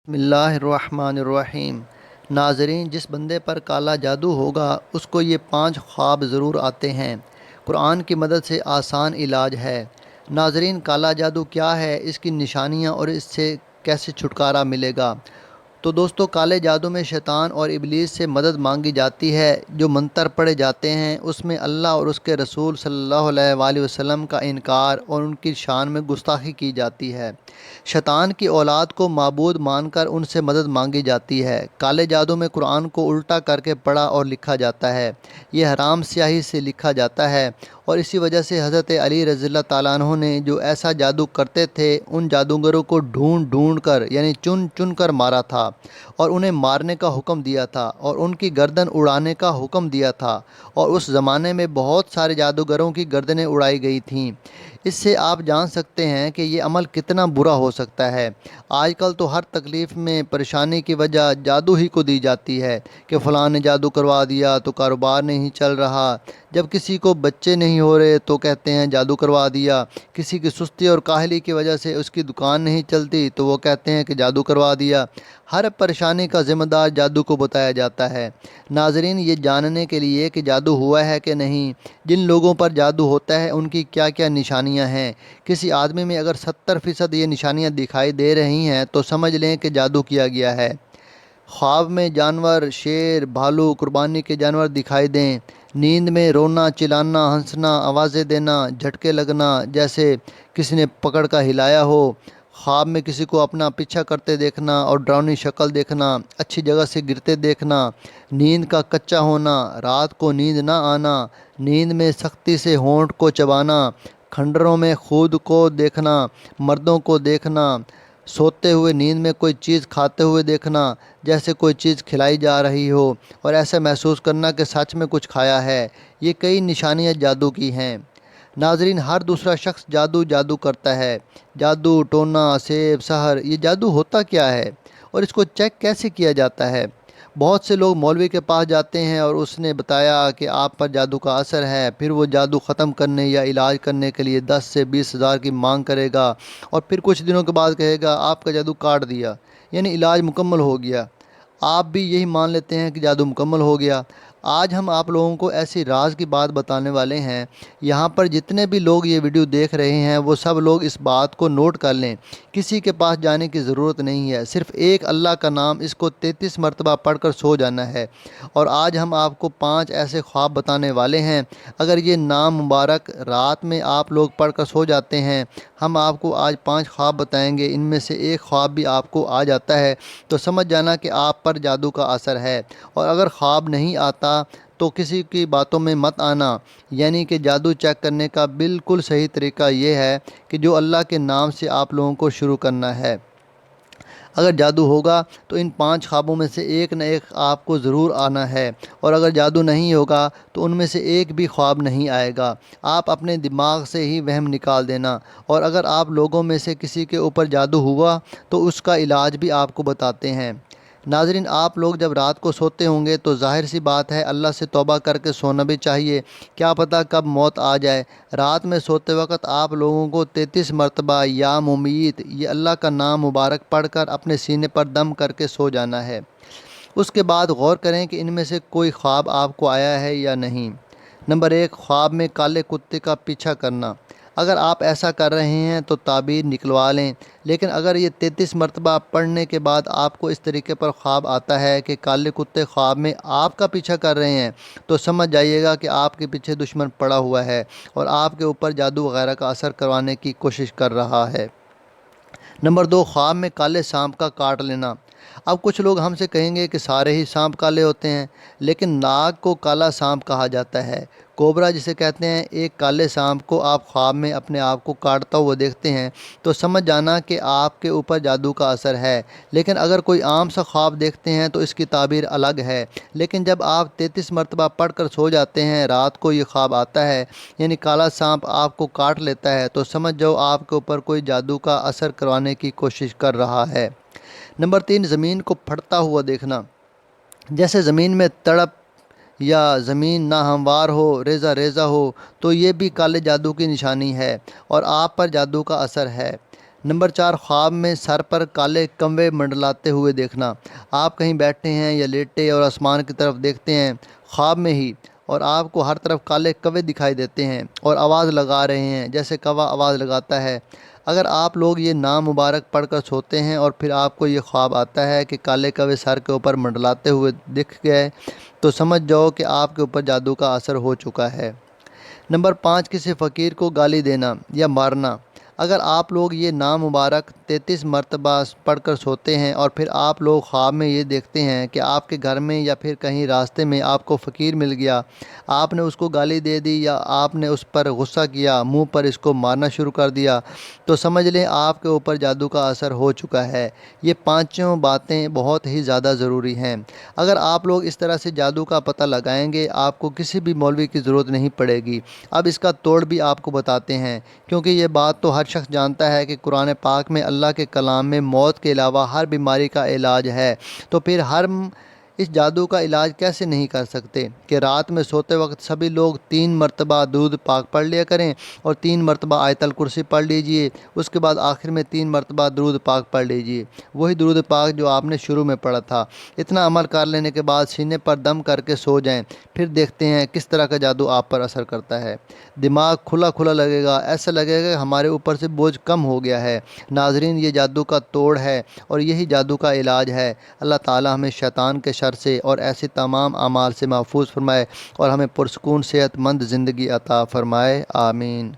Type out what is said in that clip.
بسم اللہ الرحمن الرحیم۔ ناظرین، جس بندے پر کالا جادو ہوگا اس کو یہ 5 خواب ضرور آتے ہیں۔ قرآن کی مدد سے آسان علاج ہے۔ ناظرین، کالا جادو کیا ہے، اس کی نشانیاں اور اس سے کیسے چھٹکارا ملے گا؟ تو دوستو، کالے جادو میں شیطان اور ابلیس سے مدد مانگی جاتی ہے۔ جو منتر پڑھے جاتے ہیں اس میں اللہ اور اس کے رسول صلی اللہ علیہ وآلہ وسلم کا انکار اور ان کی شان میں گستاخی کی جاتی ہے۔ شیطان کی اولاد کو معبود مان کر ان سے مدد مانگی جاتی ہے۔ کالے جادو میں قرآن کو الٹا کر کے پڑھا اور لکھا جاتا ہے۔ یہ حرام سیاہی سے لکھا جاتا ہے، اور اسی وجہ سے حضرت علی رضی اللہ تعالیٰ عنہ نے جو ایسا جادو کرتے تھے ان جادوگروں کو ڈھونڈ ڈھونڈ کر یعنی چن چن کر مارا تھا، اور انہیں مارنے کا حکم دیا تھا، اور ان کی گردن اڑانے کا حکم دیا تھا، اور اس زمانے میں بہت سارے جادوگروں کی گردنیں اڑائی گئی تھیں۔ اس سے آپ جان سکتے ہیں کہ یہ عمل کتنا برا ہو سکتا ہے۔ آج کل تو ہر تکلیف میں پریشانی کی وجہ جادو ہی کو دی جاتی ہے کہ فلاں نے جادو کروا دیا تو کاروبار نہیں چل رہا۔ جب کسی کو بچے نہیں ہو رہے تو کہتے ہیں جادو کروا دیا۔ کسی کی سستی اور کاہلی کی وجہ سے اس کی دکان نہیں چلتی تو وہ کہتے ہیں کہ جادو کروا دیا۔ ہر پریشانی کا ذمہ دار جادو کو بتایا جاتا ہے۔ ناظرین، یہ جاننے کے لیے کہ جادو ہوا ہے کہ نہیں، جن لوگوں پر جادو ہوتا ہے ان کی کیا کیا نشانیاں ہیں، کسی آدمی میں اگر 70% یہ نشانیاں دکھائی دے رہی ہیں تو سمجھ لیں کہ جادو کیا گیا ہے۔ خواب میں جانور، شیر، بھالو، قربانی کے جانور دکھائی دیں، نیند میں رونا، چلانا، ہنسنا، آوازیں دینا، جھٹکے لگنا جیسے کسی نے پکڑ کر ہلایا ہو، خواب میں کسی کو اپنا پیچھا کرتے دیکھنا اور ڈراؤنی شکل دیکھنا، اچھی جگہ سے گرتے دیکھنا، نیند کا کچا ہونا، رات کو نیند نہ آنا، نیند میں سختی سے ہونٹ کو چبانا، کھنڈروں میں خود کو دیکھنا، مردوں کو دیکھنا، سوتے ہوئے نیند میں کوئی چیز کھاتے ہوئے دیکھنا جیسے کوئی چیز کھلائی جا رہی ہو، اور ایسا محسوس کرنا کہ سچ میں کچھ کھایا ہے۔ یہ کئی نشانیاں جادو کی ہیں۔ ناظرین، ہر دوسرا شخص جادو کرتا ہے۔ جادو ٹونا، سیب، سحر، یہ جادو ہوتا کیا ہے اور اس کو چیک کیسے کیا جاتا ہے؟ بہت سے لوگ مولوی کے پاس جاتے ہیں اور اس نے بتایا کہ آپ پر جادو کا اثر ہے، پھر وہ جادو ختم کرنے یا علاج کرنے کے لیے 10 سے 20 ہزار کی مانگ کرے گا، اور پھر کچھ دنوں کے بعد کہے گا آپ کا جادو کاٹ دیا، یعنی علاج مکمل ہو گیا۔ آپ بھی یہی مان لیتے ہیں کہ جادو مکمل ہو گیا۔ آج ہم آپ لوگوں کو ایسی راز کی بات بتانے والے ہیں۔ یہاں پر جتنے بھی لوگ یہ ویڈیو دیکھ رہے ہیں وہ سب لوگ اس بات کو نوٹ کر لیں، کسی کے پاس جانے کی ضرورت نہیں ہے، صرف ایک اللہ کا نام اس کو 33 مرتبہ پڑھ کر سو جانا ہے۔ اور آج ہم آپ کو 5 ایسے خواب بتانے والے ہیں، اگر یہ نام مبارک رات میں آپ لوگ پڑھ کر سو جاتے ہیں، ہم آپ کو آج 5 خواب بتائیں گے، ان میں سے ایک خواب بھی آپ کو آ جاتا ہے تو سمجھ جانا کہ آپ پر جادو کا اثر ہے، اور اگر خواب نہیں آتا تو کسی کی باتوں میں مت آنا۔ یعنی کہ جادو چیک کرنے کا بالکل صحیح طریقہ یہ ہے کہ جو اللہ کے نام سے آپ لوگوں کو شروع کرنا ہے۔ اگر جادو ہوگا تو ان 5 خوابوں میں سے ایک نہ ایک آپ کو ضرور آنا ہے، اور اگر جادو نہیں ہوگا تو ان میں سے ایک بھی خواب نہیں آئے گا۔ آپ اپنے دماغ سے ہی وہم نکال دینا، اور اگر آپ لوگوں میں سے کسی کے اوپر جادو ہوا تو اس کا علاج بھی آپ کو بتاتے ہیں۔ ناظرین، آپ لوگ جب رات کو سوتے ہوں گے تو ظاہر سی بات ہے اللہ سے توبہ کر کے سونا بھی چاہیے، کیا پتہ کب موت آ جائے۔ رات میں سوتے وقت آپ لوگوں کو 33 مرتبہ یا ممیت یہ اللہ کا نام مبارک پڑھ کر اپنے سینے پر دم کر کے سو جانا ہے۔ اس کے بعد غور کریں کہ ان میں سے کوئی خواب آپ کو آیا ہے یا نہیں۔ نمبر 1، خواب میں کالے کتے کا پیچھا کرنا۔ اگر آپ ایسا کر رہے ہیں تو تعبیر نکلوا لیں، لیکن اگر یہ 33 مرتبہ پڑھنے کے بعد آپ کو اس طریقے پر خواب آتا ہے کہ کالے کتے خواب میں آپ کا پیچھا کر رہے ہیں تو سمجھ جائیے گا کہ آپ کے پیچھے دشمن پڑا ہوا ہے اور آپ کے اوپر جادو وغیرہ کا اثر کروانے کی کوشش کر رہا ہے۔ نمبر 2، خواب میں کالے سانپ کا کاٹ لینا۔ اب کچھ لوگ ہم سے کہیں گے کہ سارے ہی سانپ کالے ہوتے ہیں، لیکن ناگ کو کالا سانپ کہا جاتا ہے، کوبرا جسے کہتے ہیں۔ ایک کالے سانپ کو آپ خواب میں اپنے آپ کو کاٹتا ہوا دیکھتے ہیں تو سمجھ جانا کہ آپ کے اوپر جادو کا اثر ہے، لیکن اگر کوئی عام سا خواب دیکھتے ہیں تو اس کی تعبیر الگ ہے۔ لیکن جب آپ 33 مرتبہ پڑھ کر سو جاتے ہیں، رات کو یہ خواب آتا ہے، یعنی کالا سانپ آپ کو کاٹ لیتا ہے، تو سمجھ جاؤ آپ کے اوپر کوئی جادو کا اثر کروانے کی کوشش کر رہا ہے۔ نمبر 3، زمین کو پھٹتا ہوا دیکھنا۔ جیسے زمین میں تڑپ یا زمین ناہموار ہو، ریزہ ریزہ ہو، تو یہ بھی کالے جادو کی نشانی ہے اور آپ پر جادو کا اثر ہے۔ نمبر 4، خواب میں سر پر کالے کنوے منڈلاتے ہوئے دیکھنا۔ آپ کہیں بیٹھے ہیں یا لیٹے اور آسمان کی طرف دیکھتے ہیں خواب میں ہی، اور آپ کو ہر طرف کالے کوے دکھائی دیتے ہیں اور آواز لگا رہے ہیں جیسے کوا آواز لگاتا ہے۔ اگر آپ لوگ یہ نام مبارک پڑھ کر سوتے ہیں اور پھر آپ کو یہ خواب آتا ہے کہ کالے کوے سر کے اوپر منڈلاتے ہوئے دکھ گئے، تو سمجھ جاؤ کہ آپ کے اوپر جادو کا اثر ہو چکا ہے۔ نمبر 5، کسی فقیر کو گالی دینا یا مارنا۔ اگر آپ لوگ یہ نام مبارک 33 مرتبہ پڑھ کر سوتے ہیں اور پھر آپ لوگ خواب میں یہ دیکھتے ہیں کہ آپ کے گھر میں یا پھر کہیں راستے میں آپ کو فقیر مل گیا، آپ نے اس کو گالی دے دی یا آپ نے اس پر غصہ کیا، منہ پر اس کو مارنا شروع کر دیا، تو سمجھ لیں آپ کے اوپر جادو کا اثر ہو چکا ہے۔ یہ پانچوں باتیں بہت ہی زیادہ ضروری ہیں۔ اگر آپ لوگ اس طرح سے جادو کا پتہ لگائیں گے، آپ کو کسی بھی مولوی کی ضرورت نہیں پڑے گی۔ اب اس کا توڑ بھی آپ کو بتاتے ہیں، کیونکہ یہ بات تو ہر شخص جانتا ہے کہ قرآن پاک میں اللہ کے کلام میں موت کے علاوہ ہر بیماری کا علاج ہے، تو پھر ہم اس جادو کا علاج کیسے نہیں کر سکتے کہ رات میں سوتے وقت سبھی لوگ 3 مرتبہ درود پاک پڑھ لیا کریں اور 3 مرتبہ آیت الکرسی پڑھ لیجئے، اس کے بعد آخر میں 3 مرتبہ درود پاک پڑھ لیجئے، وہی درود پاک جو آپ نے شروع میں پڑھا تھا۔ اتنا عمل کر لینے کے بعد سینے پر دم کر کے سو جائیں، پھر دیکھتے ہیں کس طرح کا جادو آپ پر اثر کرتا ہے۔ دماغ کھلا کھلا لگے گا، ایسا لگے گا کہ ہمارے اوپر سے بوجھ کم ہو گیا ہے۔ ناظرین، یہ جادو کا توڑ ہے اور یہی جادو کا علاج ہے۔ اللہ تعالی ہمیں شیطان کے شر سے اور ایسے تمام اعمال سے محفوظ فرمائے اور ہمیں پرسکون صحت مند زندگی عطا فرمائے، آمین۔